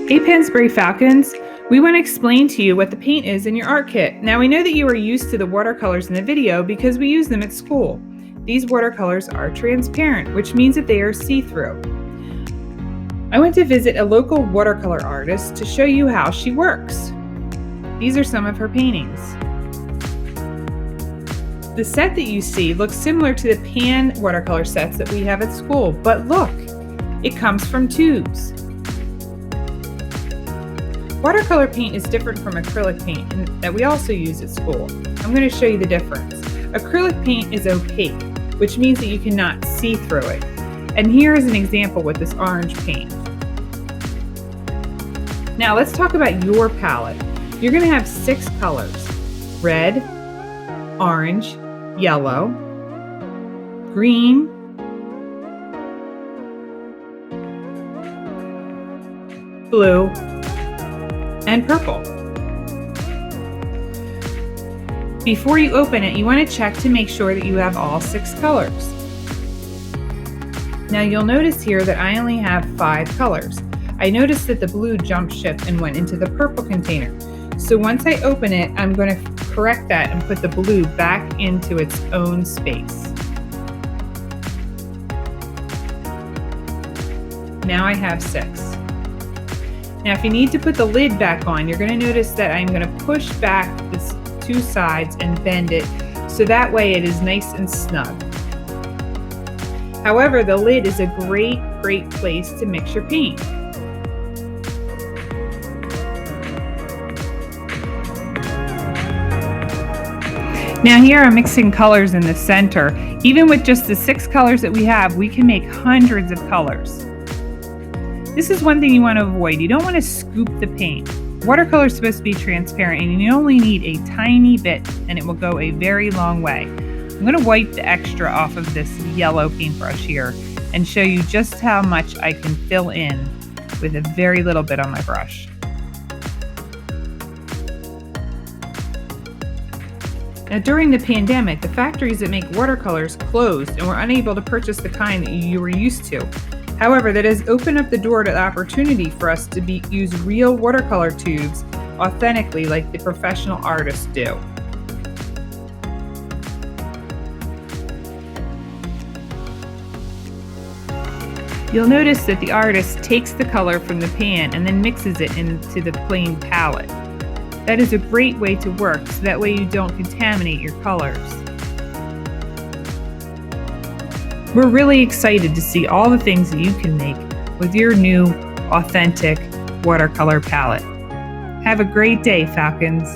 Hey Pensbury Falcons, we want to explain to you what the paint is in your art kit. Now we know that you are used to the watercolors in the video because we use them at school. These watercolors are transparent, which means that they are see-through. I went to visit a local watercolor artist to show you how she works. These are some of her paintings. The set that you see looks similar to the pan watercolor sets that we have at school, but look, it comes from tubes. Watercolor paint is different from acrylic paint that we also use at school. I'm going to show you the difference. Acrylic paint is opaque, which means that you cannot see through it. And here is an example with this orange paint. Now let's talk about your palette. You're going to have 6 colors: red, orange, yellow, green, blue, and purple. Before you open it, you want to check to make sure that you have all 6 colors. Now you'll notice here that I only have 5 colors. I noticed that the blue jumped ship and went into the purple container. So once I open it, I'm going to correct that and put the blue back into its own space. Now I have 6. Now if you need to put the lid back on, you're going to notice that I'm going to push back this 2 sides and bend it so that way it is nice and snug. However, the lid is a great place to mix your paint. Now here I'm mixing colors in the center. Even with just the 6 colors that we have, we can make hundreds of colors. This is one thing you want to avoid. You don't want to scoop the paint. Watercolor is supposed to be transparent and you only need a tiny bit and it will go a very long way. I'm going to wipe the extra off of this yellow paintbrush here and show you just how much I can fill in with a very little bit on my brush. Now during the pandemic, the factories that make watercolors closed and we're unable to purchase the kind that you were used to. However, that has opened up the door to the opportunity for us to use real watercolor tubes authentically like the professional artists do. You'll notice that the artist takes the color from the pan and then mixes it into the plain palette. That is a great way to work, so that way you don't contaminate your colors. We're really excited to see all the things that you can make with your new, authentic watercolor palette. Have a great day, Falcons.